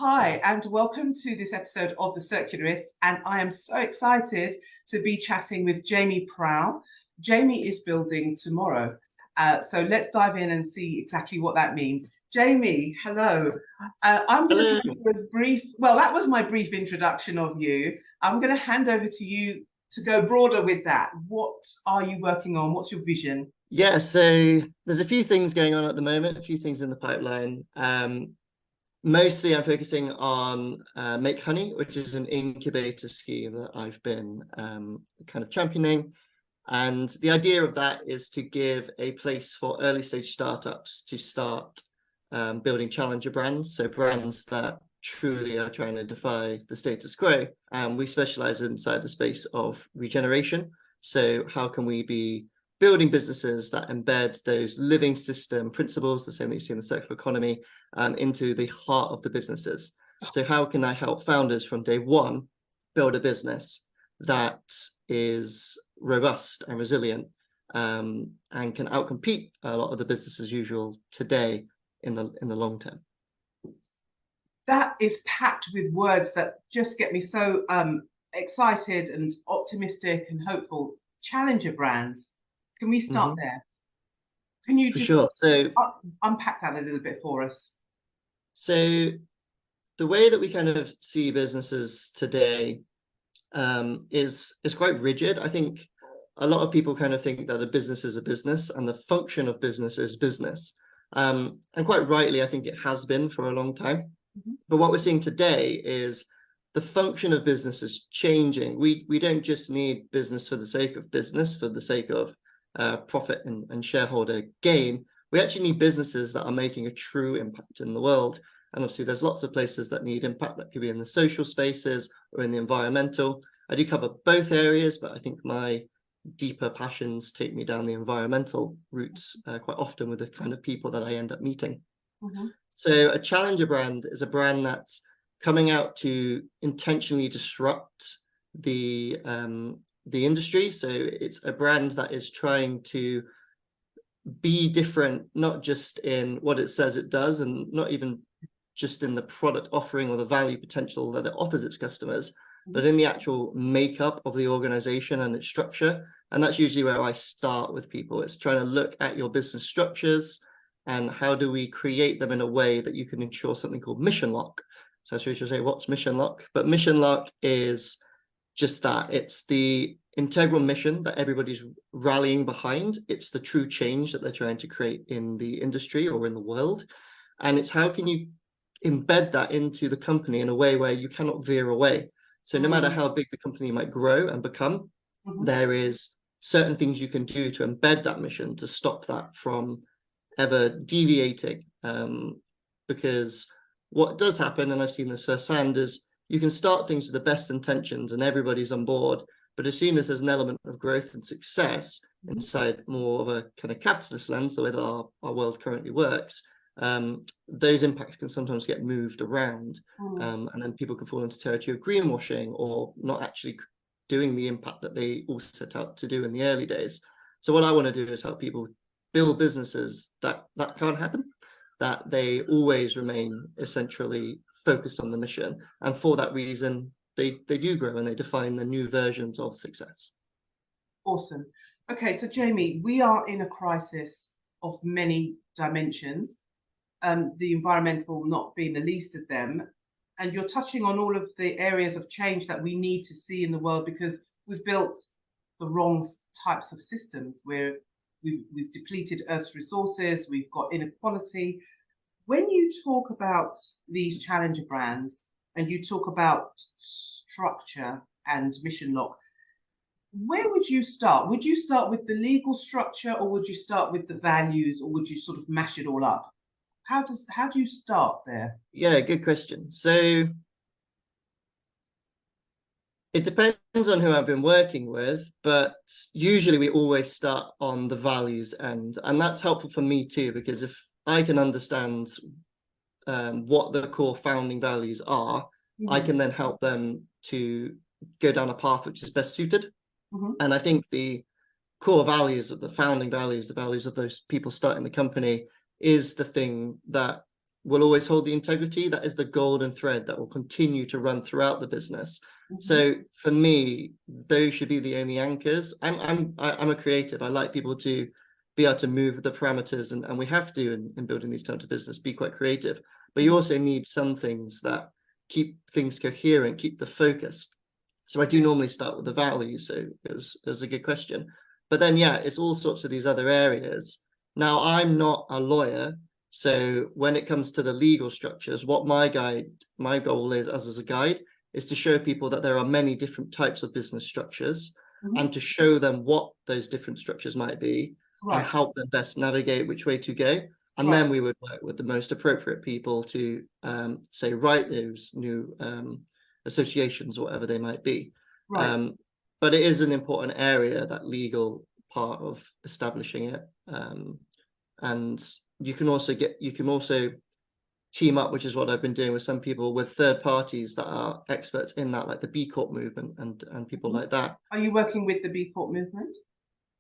Hi, and welcome to this episode of the Circularists. And I am so excited to be chatting with Jamie Prow. Jamie is building tomorrow. So let's dive in and see exactly what that means. Jamie, hello. I'm going to Hello. try to do a brief, well, that was my brief introduction of you. I'm going to hand over to you to go broader with that. What are you working on? What's your vision? Yeah, so there's a few things going on at the moment, a few things in the pipeline. Mostly I'm focusing on Make Honey, which is an incubator scheme that I've been kind of championing. And the idea of that is to give a place for early stage startups to start building challenger brands. So brands that truly are trying to defy the status quo. And we specialize inside the space of regeneration. So how can we be building businesses that embed those living system principles, the same that you see in the circular economy, into the heart of the businesses. So how can I help founders from day one build a business that is robust and resilient, and can outcompete a lot of the business as usual today in the long term? That is packed with words that just get me so excited and optimistic and hopeful. Challenger brands. Can we start there? Can you For just sure. So unpack that a little bit for us? So the way that we kind of see businesses today is quite rigid. I think a lot of people kind of think that a business is a business and the function of business is business. And quite rightly, I think it has been for a long time. But what we're seeing today is the function of business is changing. We don't just need business for the sake of business, for the sake of profit and shareholder gain. We actually need businesses that are making a true impact in the world. And obviously there's lots of places that need impact. That could be in the social spaces or in the environmental. I do cover both areas, but I think my deeper passions take me down the environmental routes quite often with the kind of people that I end up meeting. So a challenger brand is a brand that's coming out to intentionally disrupt the industry. So it's a brand that is trying to be different, not just in what it says it does, and not even just in the product offering or the value potential that it offers its customers, but in the actual makeup of the organization and its structure. And that's usually where I start with people. It's trying to look at your business structures and how do we create them in a way that you can ensure something called mission lock. So I should say, what's mission lock? But mission lock is just that. It's the integral mission that everybody's rallying behind. It's the true change that they're trying to create in the industry or in the world. And it's how can you embed that into the company in a way where you cannot veer away. So no matter how big the company might grow and become, there is certain things you can do to embed that mission to stop that from ever deviating. Because what does happen, and I've seen this firsthand, is you can start things with the best intentions and everybody's on board. But as soon as there's an element of growth and success inside more of a kind of capitalist lens, the way that our world currently works, those impacts can sometimes get moved around, and then people can fall into territory of greenwashing or not actually doing the impact that they all set out to do in the early days. So what I want to do is help people build businesses that can't happen, that they always remain essentially focused on the mission. And for that reason, they do grow and they define the new versions of success. Awesome. Okay, so Jamie, we are in a crisis of many dimensions, the environmental not being the least of them. And you're touching on all of the areas of change that we need to see in the world because we've built the wrong types of systems where we've depleted Earth's resources, we've got inequality. When you talk about these challenger brands and you talk about structure and mission lock, where would you start? Would you start with the legal structure or would you start with the values or would you sort of mash it all up? How do you start there? Yeah, good question. So it depends on who I've been working with, but usually we always start on the values end. And that's helpful for me too, because if I can understand what the core founding values are, I can then help them to go down a path which is best suited. And I think the core values of the founding values, the values of those people starting the company, is the thing that will always hold the integrity. That is the golden thread that will continue to run throughout the business. Mhm. So for me, those should be the only anchors. I'm a creative. I like people to be able to move the parameters, and we have to in building these types of business, be quite creative. But you also need some things that keep things coherent, keep the focus. So I do normally start with the values. So it was a good question. But then, yeah, it's all sorts of these other areas. Now, I'm not a lawyer. So when it comes to the legal structures, what my goal is as a guide is to show people that there are many different types of business structures, and to show them what those different structures might be, and help them best navigate which way to go. And then we would work with the most appropriate people to say, write those new associations, or whatever they might be. But it is an important area, that legal part of establishing it. And you can also team up, which is what I've been doing with some people, with third parties that are experts in that, like the B Corp movement and people like that. Are you working with the B Corp movement?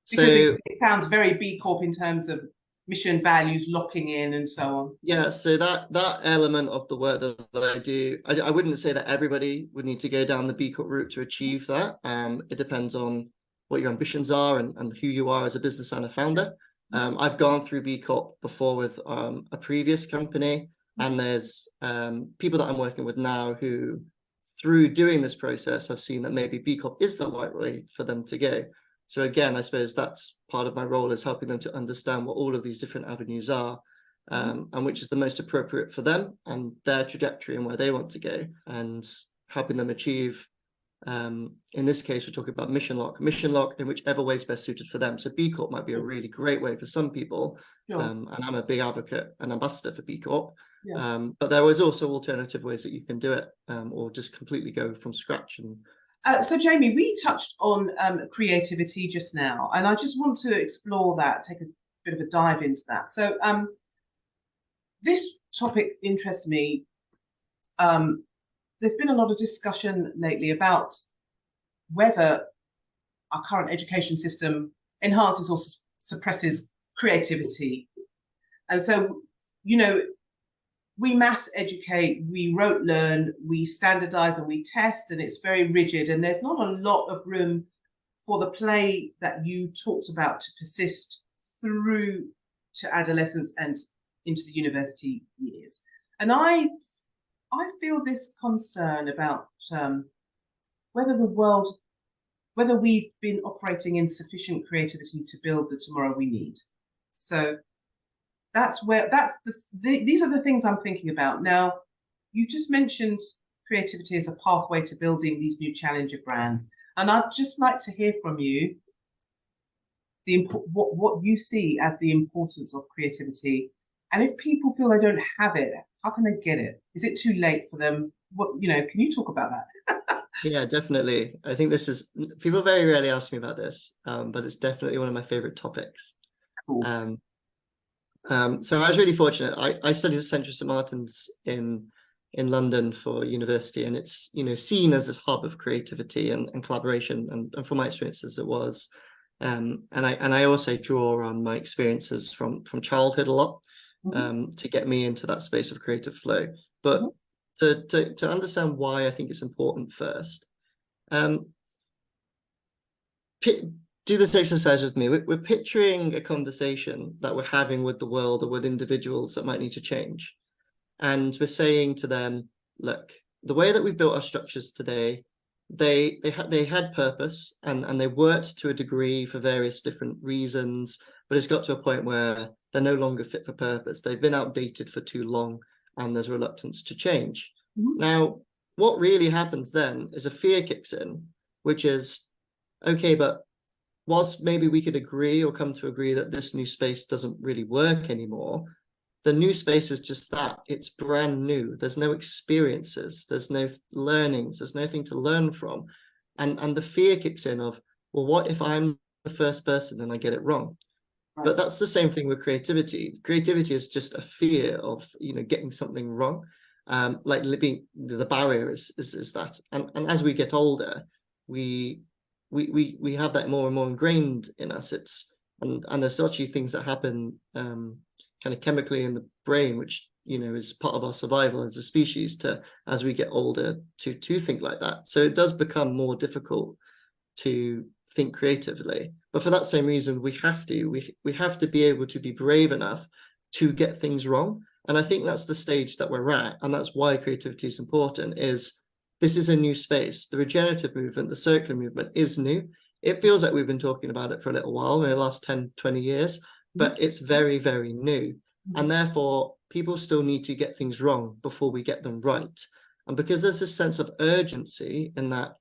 So because it sounds very B Corp in terms of mission, values, locking in, and so on. Yeah, so that element of the work that I do, I wouldn't say that everybody would need to go down the B Corp route to achieve that. It depends on what your ambitions are and who you are as a business and a founder. I've gone through B Corp before with a previous company, and there's people that I'm working with now who, through doing this process, have seen that maybe B Corp is the right way for them to go. So again, I suppose that's part of my role, is helping them to understand what all of these different avenues are, and which is the most appropriate for them and their trajectory and where they want to go, and helping them achieve. In this case, we're talking about mission lock in whichever way is best suited for them. So B Corp might be a really great way for some people, and I'm a big advocate and ambassador for B Corp. But there is also alternative ways that you can do it, or just completely go from scratch. And so Jamie, we touched on creativity just now, and I just want to explore that, take a bit of a dive into that. So this topic interests me. There's been a lot of discussion lately about whether our current education system enhances or suppresses creativity. And so, you know, we mass educate, we rote learn, we standardize and we test, and it's very rigid. And there's not a lot of room for the play that you talked about to persist through to adolescence and into the university years. And I feel this concern about whether we've been operating in sufficient creativity to build the tomorrow we need. So these are the things I'm thinking about. Now, you just mentioned creativity as a pathway to building these new challenger brands, and I'd just like to hear from you what you see as the importance of creativity, and if people feel they don't have it, how can they get it? Is it too late for them? Can you talk about that? Yeah, definitely. I think people very rarely ask me about this, but it's definitely one of my favorite topics. Cool. So I was really fortunate. I studied at Central St Martin's in London for university, and it's seen as this hub of creativity and collaboration, and from my experiences it was. And I also draw on my experiences from childhood a lot, to get me into that space of creative flow. But to understand why I think it's important first, do this exercise with me. We're picturing a conversation that we're having with the world or with individuals that might need to change. And we're saying to them, look, the way that we built our structures today, they had purpose, and they worked to a degree for various different reasons, but it's got to a point where they're no longer fit for purpose. They've been outdated for too long, and there's reluctance to change. Now, what really happens then is a fear kicks in, which is, okay, but whilst maybe we could agree or come to agree that this new space doesn't really work anymore, the new space is just that. It's brand new. There's no experiences. There's no learnings. There's nothing to learn from. And the fear kicks in of, well, what if I'm the first person and I get it wrong? But that's the same thing with creativity. Creativity is just a fear of, getting something wrong. Like living, the barrier is that. And as we get older, we have that more and more ingrained in us. And there's actually things that happen kind of chemically in the brain, which is part of our survival as a species to, as we get older, to think like that. So it does become more difficult to think creatively. But for that same reason, we have to be able to be brave enough to get things wrong. And I think that's the stage that we're at, and that's why creativity is important. This is a new space. The regenerative movement, the circular movement is new. It feels like we've been talking about it for a little while, in the last 10, 20 years, but it's very, very new. And therefore, people still need to get things wrong before we get them right. And because there's this sense of urgency in that,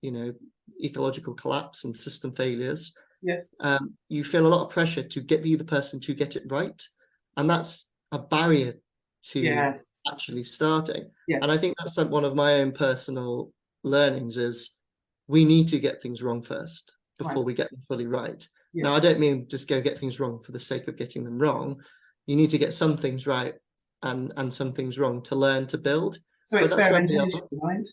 ecological collapse and system failures, yes, you feel a lot of pressure to be the person to get it right. And that's a barrier to yes, actually starting. yes. And I think that's one of my own personal learnings is we need to get things wrong first before we get them fully right. Yes. Now, I don't mean just go get things wrong for the sake of getting them wrong. You need to get some things right and some things wrong to learn to build. So experimentation, right?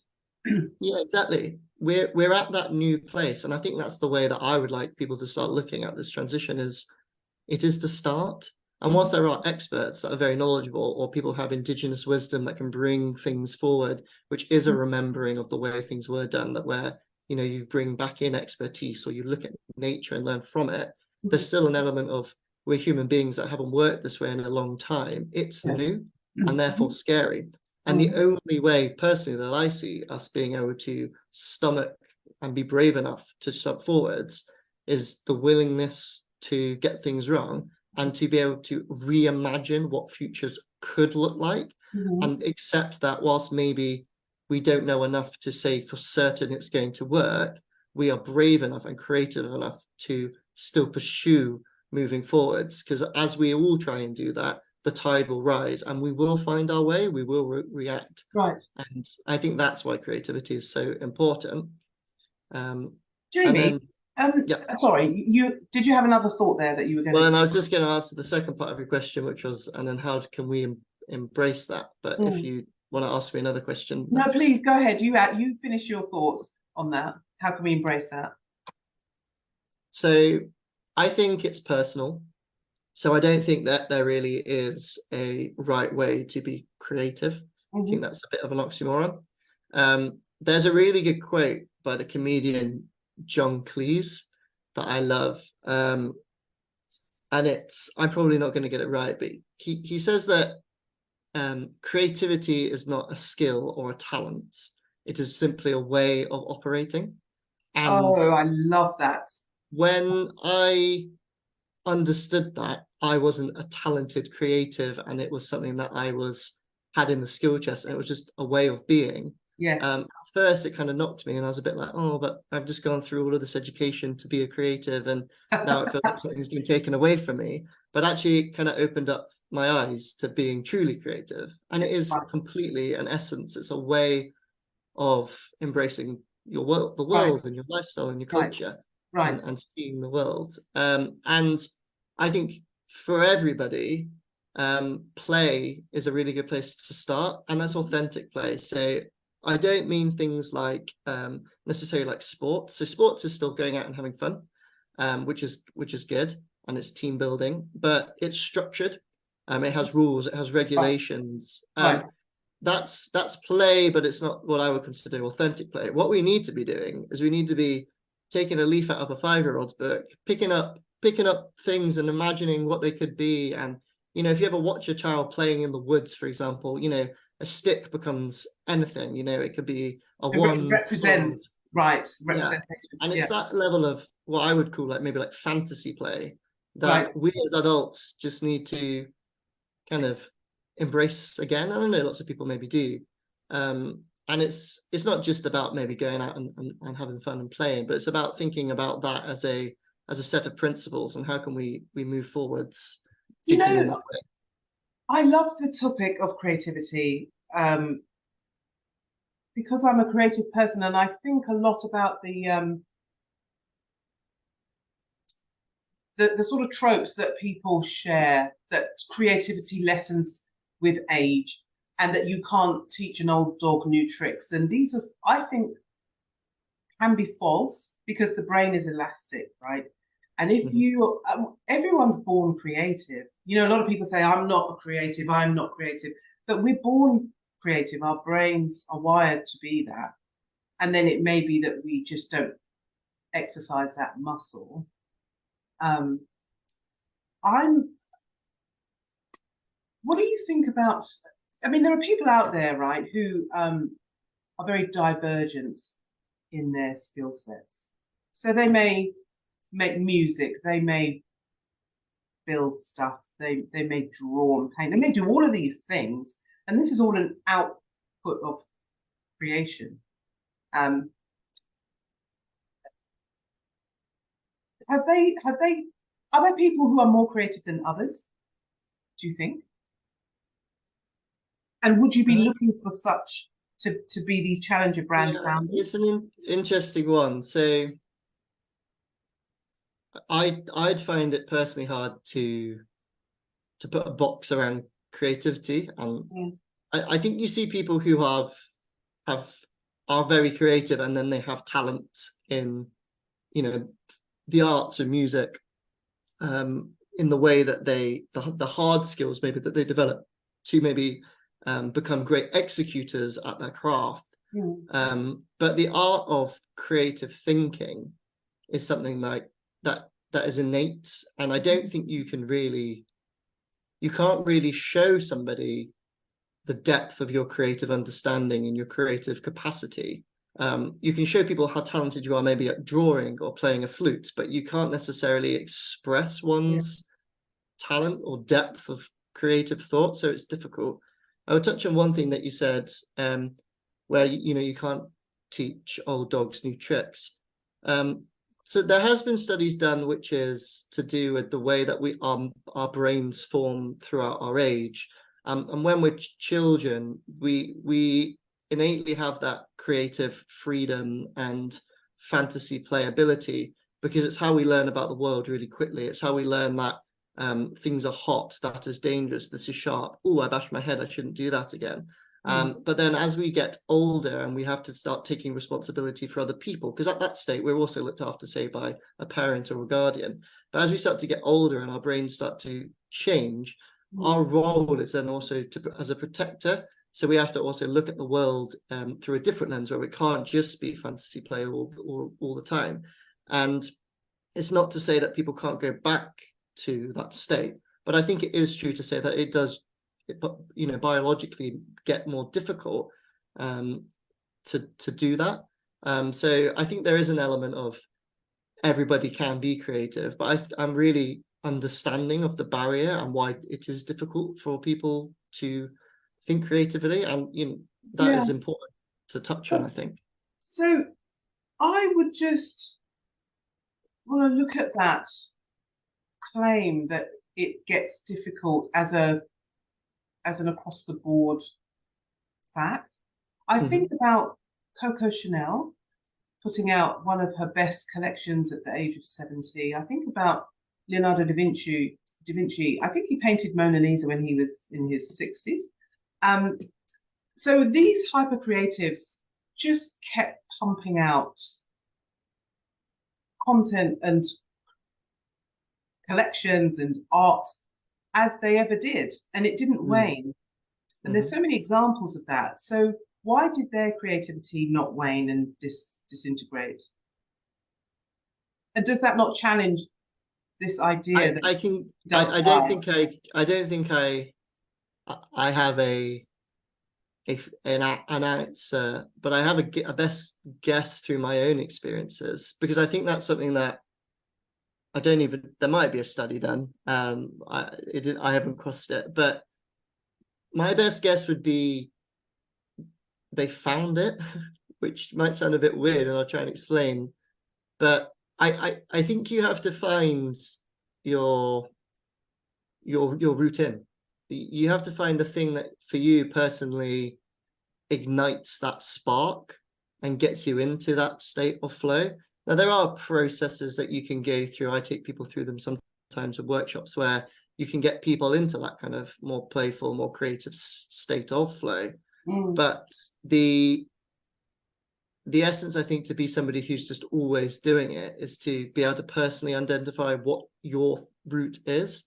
Yeah, exactly. We're at that new place, and I think that's the way that I would like people to start looking at this transition. It is the start. And whilst there are experts that are very knowledgeable, or people have indigenous wisdom that can bring things forward, which is a remembering of the way things were done, that where you bring back in expertise, or you look at nature and learn from it, there's still an element of we're human beings that haven't worked this way in a long time. It's new and therefore scary. And the only way, personally, that I see us being able to stomach and be brave enough to step forwards is the willingness to get things wrong and to be able to reimagine what futures could look like, and accept that whilst maybe we don't know enough to say for certain it's going to work, we are brave enough and creative enough to still pursue moving forwards. Because as we all try and do that, the tide will rise and we will find our way, we will react. Right. And I think that's why creativity is so important. Jamie, sorry, did you have another thought there that you were going to... Well, and I was just going to answer the second part of your question, which was, and then how can we embrace that? But if you want to ask me another question... No, please, go ahead. You finish your thoughts on that. How can we embrace that? So I think it's personal. So I don't think that there really is a right way to be creative. I think that's a bit of an oxymoron. There's a really good quote by the comedian John Cleese that I love. And I'm probably not going to get it right, but he says that creativity is not a skill or a talent. It is simply a way of operating. And I love that. When I understood that, I wasn't a talented creative, and it was something that I had in the skill chest, and it was just a way of being. Yes. At first, it kind of knocked me, and I was a bit like, oh, but I've just gone through all of this education to be a creative, and now it feels like something's been taken away from me. But actually, it kind of opened up my eyes to being truly creative, and it is completely an essence. It's a way of embracing your world, the world, and your lifestyle and your culture. Right. And seeing the world. And I think for everybody, play is a really good place to start, and that's authentic play. So I don't mean things like necessarily like sports. So sports is still going out and having fun, which is good, and it's team building, but it's structured. It has rules, it has regulations. That's play, but it's not what I would consider authentic play. What we need to be doing is we need to be taking a leaf out of a 5-year-old's book, picking up things and imagining what they could be. And if you ever watch a child playing in the woods, for example, a stick becomes anything. It could be a wand. Represents representation. And it's that level of what I would call maybe fantasy play that we as adults just need to kind of embrace again. I don't know, lots of people maybe do. And it's not just about maybe going out and having fun and playing, but it's about thinking about that as a set of principles, and how can we move forwards. I love the topic of creativity because I'm a creative person, and I think a lot about the sort of tropes that people share, that creativity lessens with age, and that you can't teach an old dog new tricks. And these are, I think, can be false, because the brain is elastic, right? And if everyone's born creative. A lot of people say, I'm not a creative, I'm not creative. that we're born creative. Our brains are wired to be that. And then it may be that we just don't exercise that muscle. What do you think about, I mean, there are people out there, right, who are very divergent in their skill sets. So they may make music, they may build stuff, they may draw and paint, they may do all of these things, and this is all an output of creation. Are there people who are more creative than others, do you think? And would you be looking for such to be these challenger brand founders? It's an interesting one. So I'd find it personally hard to put a box around creativity. I think you see people who are very creative, and then they have talent in, you know, the arts and music, in the way that the hard skills maybe that they develop to maybe become great executors at their craft. But the art of creative thinking is something like that is innate, and I don't think you can't really show somebody the depth of your creative understanding and your creative capacity. You can show people how talented you are maybe at drawing or playing a flute, but you can't necessarily express one's talent or depth of creative thought, so it's difficult. I would touch on one thing that you said, where you can't teach old dogs new tricks. So there has been studies done which is to do with the way that our brains form throughout our age, and when we're children, we innately have that creative freedom and fantasy playability, because it's how we learn about the world really quickly. It's how we learn that things are hot, that is dangerous, this is sharp, oh, I bashed my head, I shouldn't do that again. But then as we get older and we have to start taking responsibility for other people, because at that state we're also looked after, say, by a parent or a guardian, but as we start to get older and our brains start to change, our role is then also as a protector. So we have to also look at the world through a different lens, where we can't just be fantasy play all the time. And it's not to say that people can't go back to that state, but I think it is true to say that it does, biologically get more difficult to do that. So I think there is an element of everybody can be creative, but I'm really understanding of the barrier and why it is difficult for people to think creatively, and that is important to touch on, I think. So I would just want to look at that claim that it gets difficult as an across the board fact. I think about Coco Chanel putting out one of her best collections at the age of 70. I think about Leonardo da Vinci. I think he painted Mona Lisa when he was in his 60s. So these hyper creatives just kept pumping out content and collections and art as they ever did, and it didn't wane. And there's so many examples of that. So why did their creativity not wane and disintegrate? And does that not challenge this idea that I don't think I have an answer, but I have a best guess through my own experiences, because I think that's something that there might be a study done. I haven't crossed it, but my best guess would be they found it, which might sound a bit weird, and I'll try and explain. But I think you have to find your routine. You have to find the thing that for you personally ignites that spark and gets you into that state of flow. Now, there are processes that you can go through. I take people through them sometimes at workshops, where you can get people into that kind of more playful, more creative state of flow. But the essence, I think, to be somebody who's just always doing it is to be able to personally identify what your route is.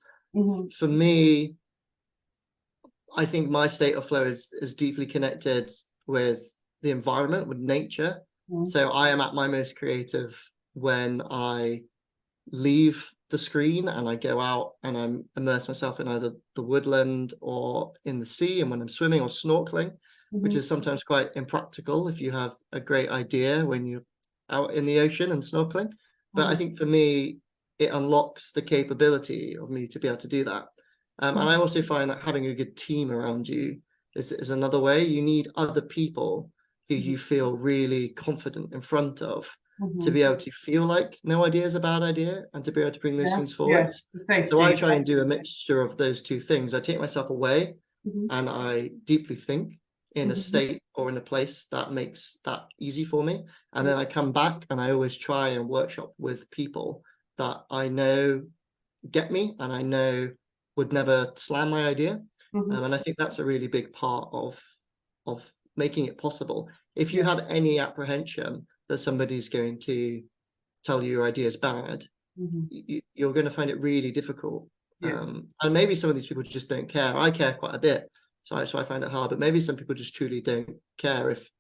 For me, I think my state of flow is deeply connected with the environment, with nature. So I am at my most creative when I leave the screen and I go out and I'm immerse myself in either the woodland or in the sea, and when I'm swimming or snorkeling, which is sometimes quite impractical if you have a great idea when you're out in the ocean and snorkeling. But I think for me, it unlocks the capability of me to be able to do that. And I also find that having a good team around you is another way. You need other people who you feel really confident in front of to be able to feel like no idea is a bad idea and to be able to bring those things forward. So I try and do a mixture of those two things. I take myself away and I deeply think in a state or in a place that makes that easy for me. And then I come back and I always try and workshop with people that I know get me and I know would never slam my idea. And I think that's a really big part of making it possible. If you have any apprehension that somebody's going to tell you your idea is bad, you're going to find it really difficult. And maybe some of these people just don't care. I care quite a bit, so I find it hard. But maybe some people just truly don't care if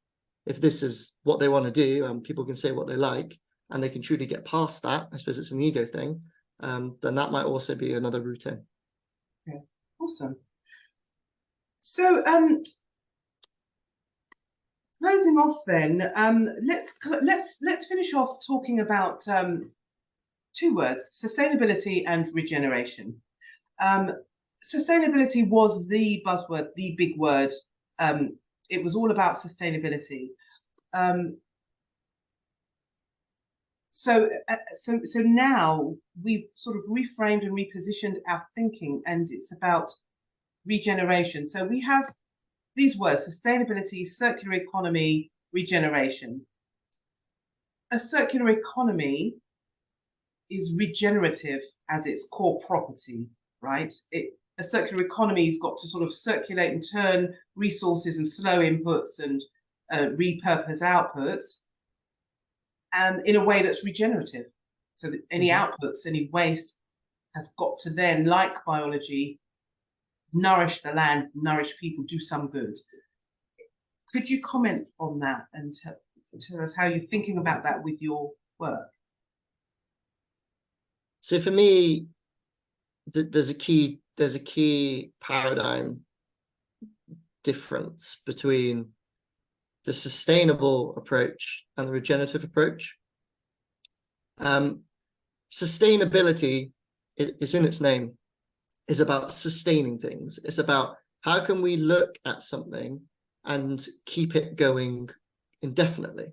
this is what they want to do, and people can say what they like, and they can truly get past that. I suppose it's an ego thing. Then that might also be another route in. Okay, awesome. So, closing off then, let's finish off talking about two words: sustainability and regeneration. Sustainability was the buzzword, the big word. It was all about sustainability. So now we've sort of reframed and repositioned our thinking, and it's about regeneration. So we have these words: sustainability, circular economy, regeneration. A circular economy is regenerative as its core property, right? A circular economy's got to sort of circulate and turn resources and slow inputs and repurpose outputs in a way that's regenerative. So that any outputs, any waste has got to then, like biology, nourish the land, nourish people, do some good. Could you comment on that and tell us how you're thinking about that with your work? So for me, there's a key paradigm difference between the sustainable approach and the regenerative approach. Sustainability is in its name, is about sustaining things. It's about how can we look at something and keep it going indefinitely.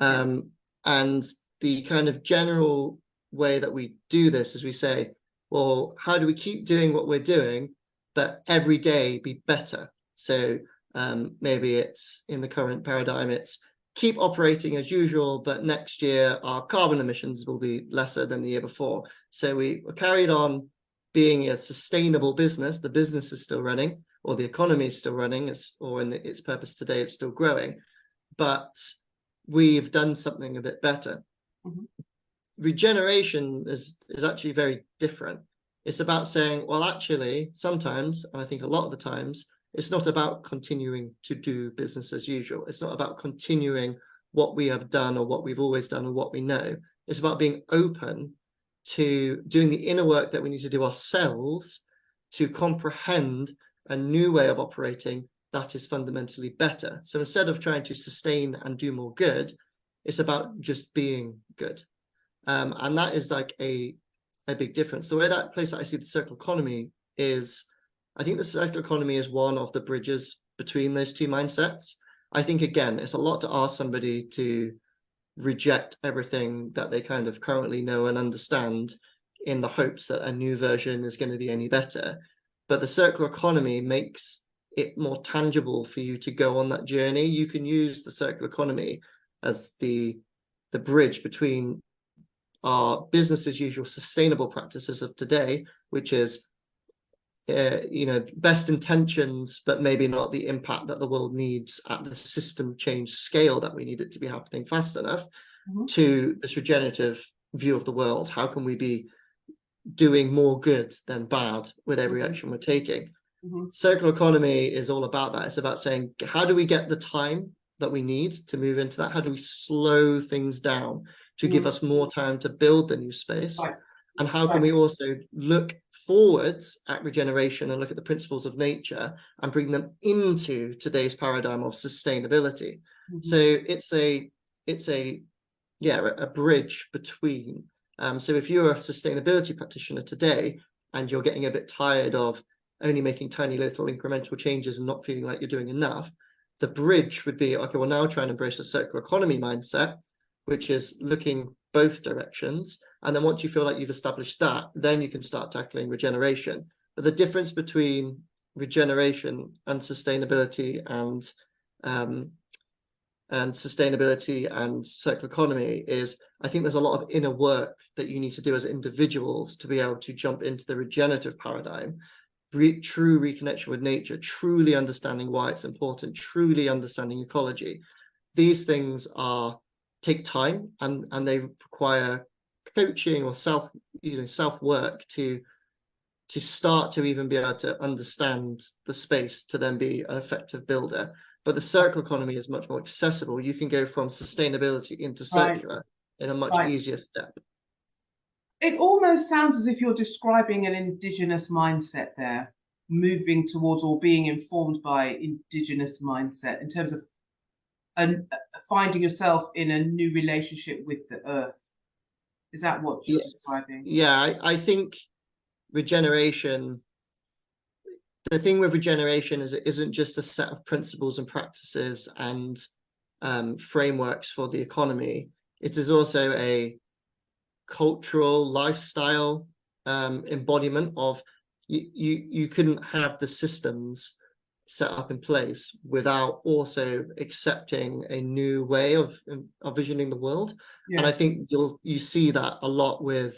And the kind of general way that we do this is we say, well, how do we keep doing what we're doing, but every day be better? So maybe it's in the current paradigm, it's keep operating as usual, but next year our carbon emissions will be lesser than the year before. So we carried on being a sustainable business. The business is still running, or the economy is still running, or in its purpose today, it's still growing, but we've done something a bit better. Regeneration is actually very different. It's about saying, well, actually, sometimes, and I think a lot of the times, it's not about continuing to do business as usual. It's not about continuing what we have done or what we've always done or what we know. It's about being open to doing the inner work that we need to do ourselves to comprehend a new way of operating that is fundamentally better. So instead of trying to sustain and do more good, it's about just being good. And that is like a big difference. The way that place that I see the circular economy is, I think the circular economy is one of the bridges between those two mindsets. I think, again, it's a lot to ask somebody to reject everything that they kind of currently know and understand in the hopes that a new version is going to be any better. But the circular economy makes it more tangible for you to go on that journey. You can use the circular economy as the bridge between our business as usual sustainable practices of today, which is best intentions, but maybe not the impact that the world needs at the system change scale that we need it to be happening fast enough, to this regenerative view of the world. How can we be doing more good than bad with every action we're taking? Circular economy is all about that. It's about saying, how do we get the time that we need to move into that? How do we slow things down to give us more time to build the new space? Right. And how can we also look forwards at regeneration and look at the principles of nature and bring them into today's paradigm of sustainability? So it's a bridge between. So if you're a sustainability practitioner today and you're getting a bit tired of only making tiny little incremental changes and not feeling like you're doing enough, the bridge would be, okay, well, now try and embrace a circular economy mindset, which is looking both directions. And then once you feel like you've established that, then you can start tackling regeneration. But the difference between regeneration and sustainability and circular economy is, I think there's a lot of inner work that you need to do as individuals to be able to jump into the regenerative paradigm. True reconnection with nature, truly understanding why it's important, truly understanding ecology. These things take time, and they require coaching or self work to start to even be able to understand the space to then be an effective builder. But the circular economy is much more accessible. You can go from sustainability into circular in a much easier step. It almost sounds as if you're describing an indigenous mindset there, moving towards or being informed by indigenous mindset in terms of finding yourself in a new relationship with the earth. Is that what you're describing? Yeah, I think regeneration, the thing with regeneration is it isn't just a set of principles and practices and frameworks for the economy. It is also a cultural lifestyle embodiment of you couldn't have the systems set up in place without also accepting a new way of visioning the world. And I think you see that a lot with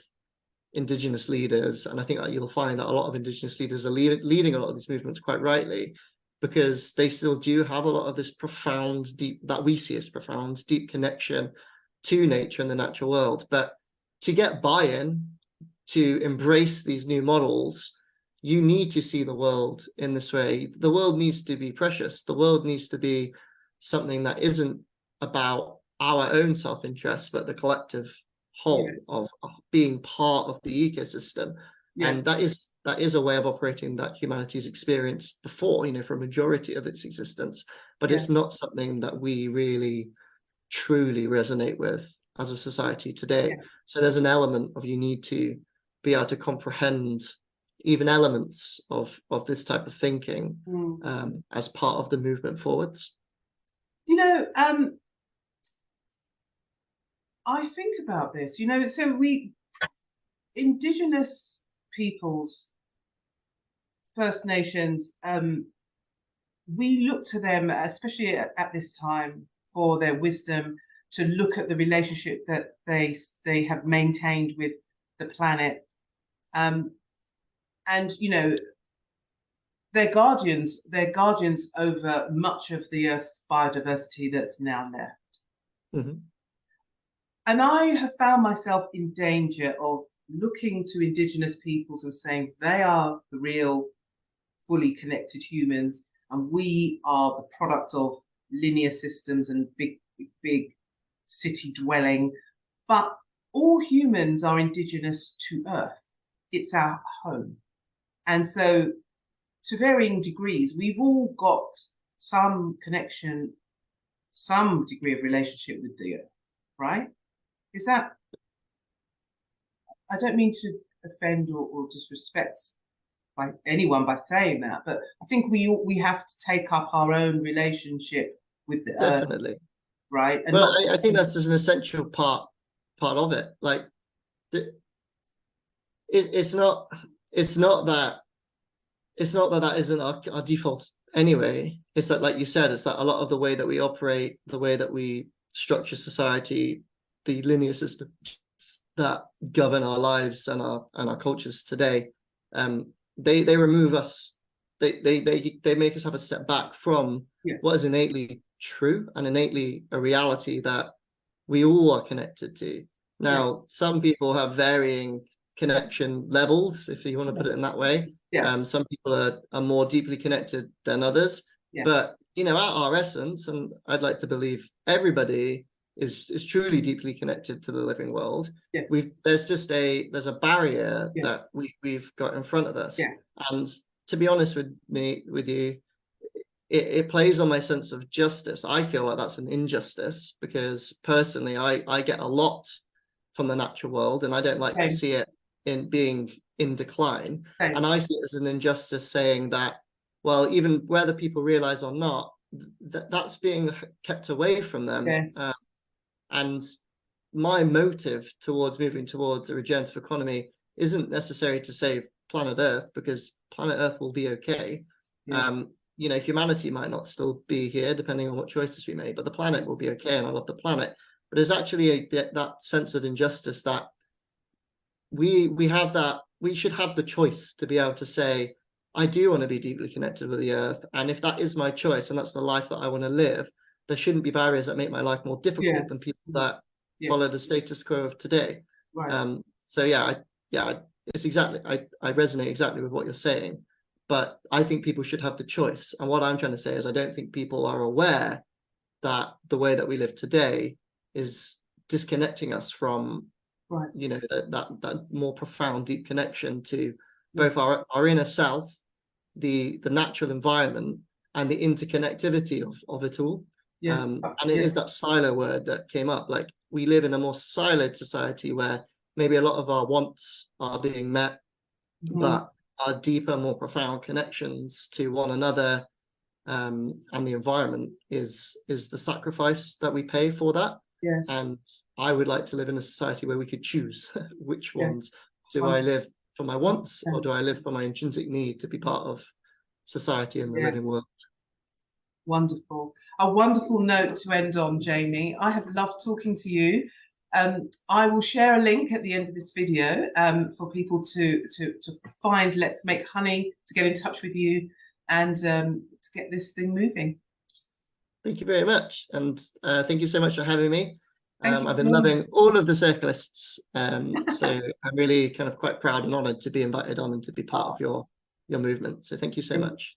indigenous leaders, and I think you'll find that a lot of indigenous leaders are leading a lot of these movements quite rightly, because they still do have a lot of this profound, deep, that we see as profound, deep connection to nature and the natural world. But to get buy-in, to embrace these new models, you need to see the world in this way. The world needs to be precious. The world needs to be something that isn't about our own self-interest, but the collective whole of being part of the ecosystem. And that is a way of operating that humanity's experienced before, for a majority of its existence. But it's not something that we really truly resonate with as a society today. So there's an element of you need to be able to comprehend even elements of this type of thinking as part of the movement forwards. I think about this, so we, indigenous peoples, First Nations, we look to them, especially at this time, for their wisdom, to look at the relationship that they have maintained with the planet. And they're guardians over much of the Earth's biodiversity that's now left. And I have found myself in danger of looking to indigenous peoples and saying they are the real fully connected humans, and we are the product of linear systems and big city dwelling. But all humans are indigenous to Earth. It's our home. And so to varying degrees, we've all got some connection, some degree of relationship with the Earth, right? Is that, I don't mean to offend or disrespect by anyone by saying that, but I think we have to take up our own relationship with the Definitely. Earth, right? And well, I think that's an essential part of it. Like, it's not that isn't our default anyway. It's that, like you said, it's that a lot of the way that we operate, the way that we structure society, the linear systems that govern our lives and our cultures today, they remove us. They make us have a step back from what is innately true and innately a reality that we all are connected to. Now, some people have varying connection levels, if you want to put it in that way. Yeah. Some people are more deeply connected than others. Yes. But you know, at our essence, and I'd like to believe everybody is truly deeply connected to the living world. Yes. There's a barrier Yes. that we've got in front of us. Yeah. And to be honest with you, it plays on my sense of justice. I feel like that's an injustice because personally, I get a lot from the natural world, and I don't like to see it in being in decline. And I see it as an injustice, saying that, well, even whether people realize or not, that's being kept away from them. Yes. And my motive towards moving towards a regenerative economy isn't necessary to save planet Earth, because planet Earth will be okay. Yes. You know, humanity might not still be here depending on what choices we make, but the planet will be okay, and I love the planet. But there's actually that sense of injustice that we should have the choice to be able to say, I do want to be deeply connected with the earth, and if that is my choice and that's the life that I want to live, there shouldn't be barriers that make my life more difficult than people that follow the status quo of today. Right. So it's exactly, I resonate exactly with what you're saying, but I think people should have the choice. And what I'm trying to say is, I don't think people are aware that the way that we live today is disconnecting us from, you know, that more profound, deep connection to both our inner self, the natural environment, and the interconnectivity of it all. Yes. And it is that silo word that came up. Like, we live in a more siloed society where maybe a lot of our wants are being met, but our deeper, more profound connections to one another and the environment is the sacrifice that we pay for that. Yes. And I would like to live in a society where we could choose which ones. Do I live for my wants, or do I live for my intrinsic need to be part of society and the living world? Wonderful. A wonderful note to end on, Jamie. I have loved talking to you. I will share a link at the end of this video for people to find Let's Make Honey, to get in touch with you, and to get this thing moving. Thank you very much. And thank you so much for having me. I've been loving all of the Circularists. So I'm really kind of quite proud and honoured to be invited on and to be part of your movement. So thank you so much.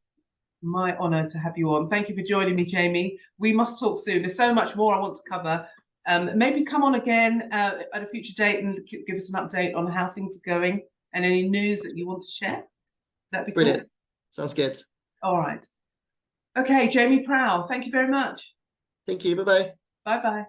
My honour to have you on. Thank you for joining me, Jamie. We must talk soon. There's so much more I want to cover. Maybe come on again at a future date and give us an update on how things are going and any news that you want to share. That'd be brilliant. Cool. Sounds good. All right. Okay, Jamie Prow, thank you very much. Thank you. Bye-bye. Bye-bye.